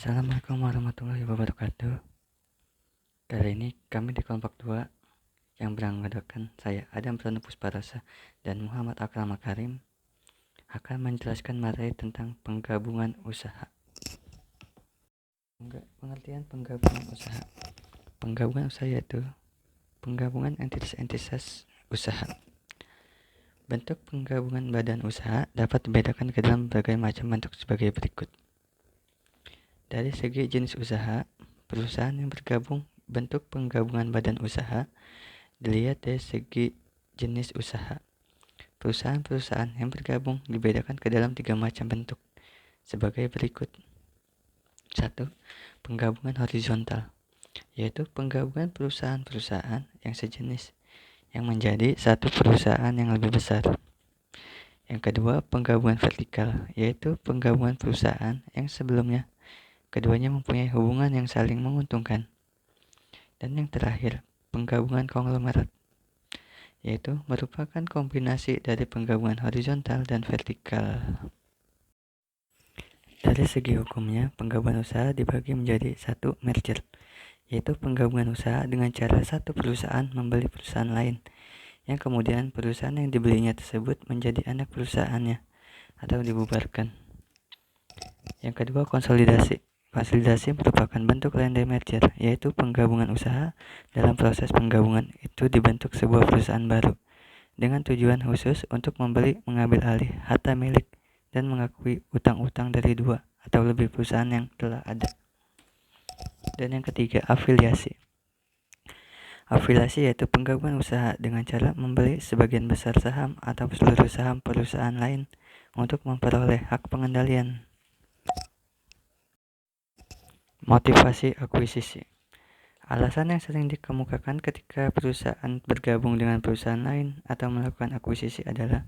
Assalamualaikum warahmatullahi wabarakatuh. Kali ini kami di kelompok 2 yang beranggotakan saya Adam Prano Pusparosa dan Muhammad Akram Makarim akan menjelaskan materi tentang penggabungan usaha. Pengertian penggabungan usaha. Penggabungan usaha yaitu penggabungan entitas usaha. Bentuk penggabungan badan usaha dapat dibedakan ke dalam berbagai macam bentuk sebagai berikut. Dari segi jenis usaha, perusahaan yang bergabung, bentuk penggabungan badan usaha dilihat dari segi jenis usaha. Perusahaan-perusahaan yang bergabung dibedakan ke dalam 3 macam bentuk sebagai berikut. 1. Penggabungan horizontal, yaitu penggabungan perusahaan-perusahaan yang sejenis yang menjadi satu perusahaan yang lebih besar. Yang kedua, penggabungan vertikal, yaitu penggabungan perusahaan yang sebelumnya keduanya mempunyai hubungan yang saling menguntungkan. Dan yang terakhir, penggabungan konglomerat, yaitu merupakan kombinasi dari penggabungan horizontal dan vertikal. Dari segi hukumnya, penggabungan usaha dibagi menjadi 1. Merger, yaitu penggabungan usaha dengan cara satu perusahaan membeli perusahaan lain, yang kemudian perusahaan yang dibelinya tersebut menjadi anak perusahaannya atau dibubarkan. Yang kedua, konsolidasi. Konsolidasi merupakan bentuk lain dari merger, yaitu penggabungan usaha. Dalam proses penggabungan itu dibentuk sebuah perusahaan baru dengan tujuan khusus untuk membeli, mengambil alih harta milik, dan mengakui utang-utang dari 2 atau lebih perusahaan yang telah ada. Dan yang ketiga, afiliasi. Afiliasi yaitu penggabungan usaha dengan cara membeli sebagian besar saham atau seluruh saham perusahaan lain untuk memperoleh hak pengendalian. Motivasi akuisisi. Alasan yang sering dikemukakan ketika perusahaan bergabung dengan perusahaan lain atau melakukan akuisisi adalah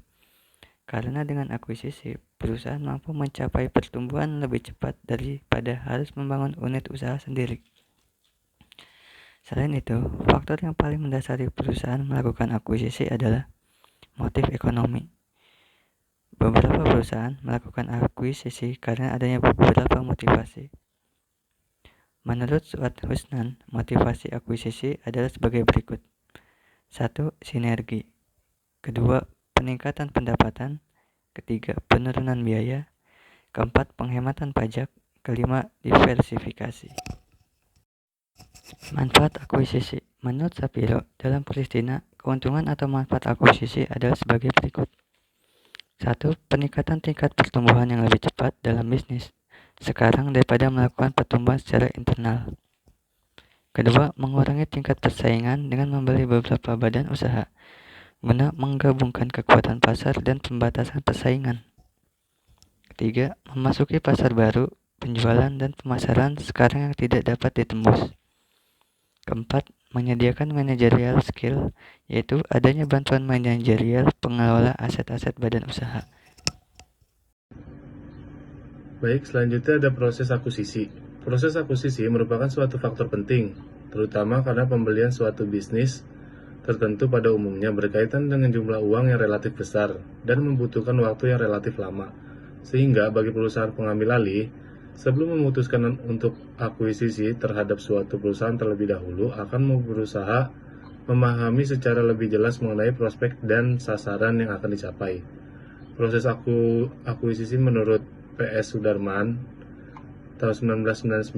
karena dengan akuisisi, perusahaan mampu mencapai pertumbuhan lebih cepat daripada harus membangun unit usaha sendiri. Selain itu, faktor yang paling mendasari perusahaan melakukan akuisisi adalah motif ekonomi. Beberapa perusahaan melakukan akuisisi karena adanya beberapa motivasi. Menurut Suat Husnan, motivasi akuisisi adalah sebagai berikut. 1. Sinergi. 2. Peningkatan pendapatan. 3. Penurunan biaya. 4. Penghematan pajak. 5. Diversifikasi. Manfaat akuisisi. Menurut Sapiro, dalam Palestina, keuntungan atau manfaat akuisisi adalah sebagai berikut. 1. Peningkatan tingkat pertumbuhan yang lebih cepat dalam bisnis sekarang daripada melakukan pertumbuhan secara internal. 2. Mengurangi tingkat persaingan dengan membeli beberapa badan usaha guna menggabungkan kekuatan pasar dan pembatasan persaingan. 3. Memasuki pasar baru, penjualan dan pemasaran sekarang yang tidak dapat ditembus. 4. Menyediakan manajerial skill, yaitu adanya bantuan manajerial pengelola aset-aset badan usaha. Baik, selanjutnya ada proses akuisisi. Proses akuisisi merupakan suatu faktor penting, terutama karena pembelian suatu bisnis tertentu pada umumnya berkaitan dengan jumlah uang yang relatif besar dan membutuhkan waktu yang relatif lama. Sehingga bagi perusahaan pengambil alih, sebelum memutuskan untuk akuisisi terhadap suatu perusahaan terlebih dahulu akan berusaha memahami secara lebih jelas mengenai prospek dan sasaran yang akan dicapai. Proses akuisisi menurut P.S. Sudarman tahun 1999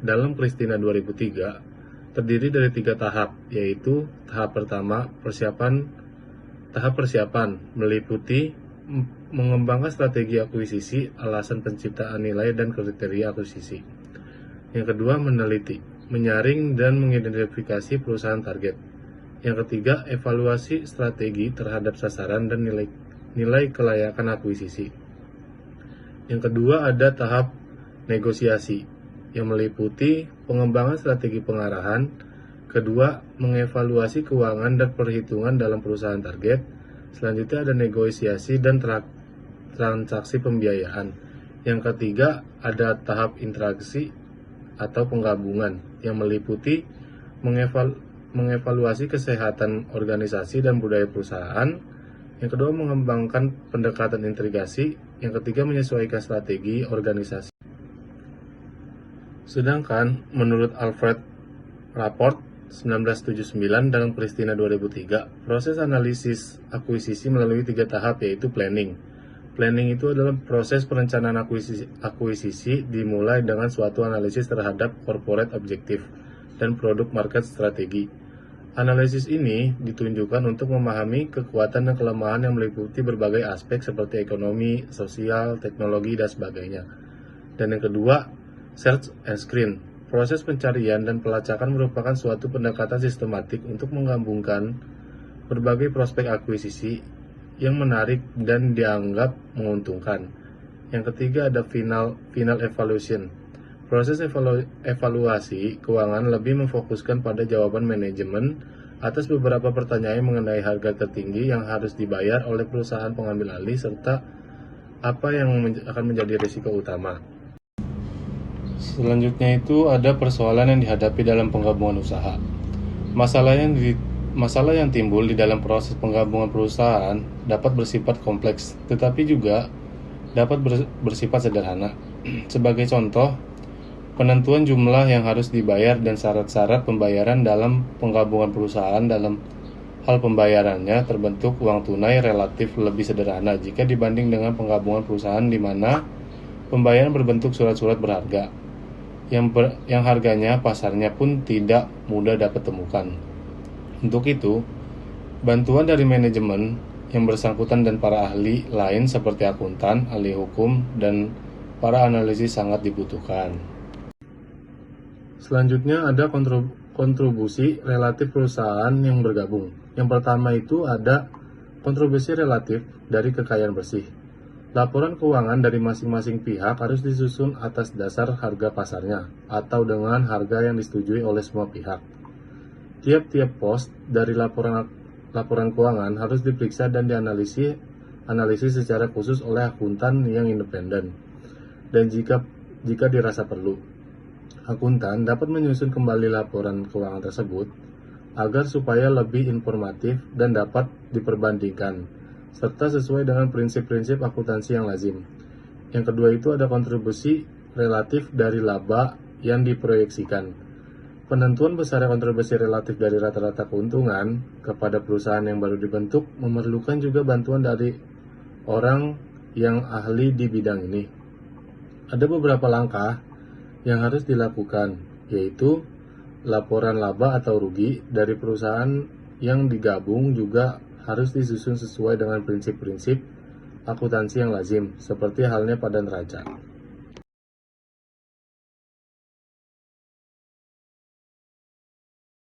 dalam Palestina 2003 terdiri dari 3 tahap, yaitu tahap pertama tahap persiapan meliputi mengembangkan strategi akuisisi, alasan penciptaan nilai dan kriteria akuisisi. Yang kedua, meneliti, menyaring dan mengidentifikasi perusahaan target. Yang ketiga, evaluasi strategi terhadap sasaran dan nilai kelayakan akuisisi. Yang kedua, ada tahap negosiasi yang meliputi pengembangan strategi pengarahan. Kedua, mengevaluasi keuangan dan perhitungan dalam perusahaan target. Selanjutnya ada negosiasi dan transaksi pembiayaan. Yang ketiga, ada tahap interaksi atau penggabungan yang meliputi mengevaluasi kesehatan organisasi dan budaya perusahaan. Yang kedua, mengembangkan pendekatan integrasi. Yang ketiga, menyesuaikan strategi organisasi. Sedangkan menurut Alfred Rapport 1979 dan Christina 2003, proses analisis akuisisi melalui 3 tahap, yaitu planning. Planning itu adalah proses perencanaan akuisisi dimulai dengan suatu analisis terhadap corporate objektif dan produk market strategi. Analisis ini ditunjukkan untuk memahami kekuatan dan kelemahan yang meliputi berbagai aspek seperti ekonomi, sosial, teknologi, dan sebagainya. Dan yang kedua, search and screen. Proses pencarian dan pelacakan merupakan suatu pendekatan sistematik untuk menggabungkan berbagai prospek akuisisi yang menarik dan dianggap menguntungkan. Yang ketiga ada final evaluation. Proses evaluasi keuangan lebih memfokuskan pada jawaban manajemen atas beberapa pertanyaan mengenai harga tertinggi yang harus dibayar oleh perusahaan pengambil alih serta apa yang akan menjadi risiko utama. Selanjutnya itu ada persoalan yang dihadapi dalam penggabungan usaha. Masalah yang timbul di dalam proses penggabungan perusahaan dapat bersifat kompleks, tetapi juga dapat bersifat sederhana. Sebagai contoh, penentuan jumlah yang harus dibayar dan syarat-syarat pembayaran dalam penggabungan perusahaan. Dalam hal pembayarannya terbentuk uang tunai relatif lebih sederhana jika dibanding dengan penggabungan perusahaan di mana pembayaran berbentuk surat-surat berharga yang harganya pasarnya pun tidak mudah dapat temukan. Untuk itu, bantuan dari manajemen yang bersangkutan dan para ahli lain seperti akuntan, ahli hukum, dan para analisis sangat dibutuhkan. Selanjutnya ada kontribusi relatif perusahaan yang bergabung. Yang pertama itu ada kontribusi relatif dari kekayaan bersih. Laporan keuangan dari masing-masing pihak harus disusun atas dasar harga pasarnya atau dengan harga yang disetujui oleh semua pihak. Tiap-tiap pos dari laporan keuangan harus diperiksa dan dianalisis secara khusus oleh akuntan yang independen. Dan jika dirasa perlu, akuntan dapat menyusun kembali laporan keuangan tersebut agar supaya lebih informatif dan dapat diperbandingkan serta sesuai dengan prinsip-prinsip akuntansi yang lazim. Yang kedua itu ada kontribusi relatif dari laba yang diproyeksikan. Penentuan besar kontribusi relatif dari rata-rata keuntungan kepada perusahaan yang baru dibentuk memerlukan juga bantuan dari orang yang ahli di bidang ini. Ada beberapa langkah yang harus dilakukan, yaitu laporan laba atau rugi dari perusahaan yang digabung juga harus disusun sesuai dengan prinsip-prinsip akuntansi yang lazim, seperti halnya pada neraca.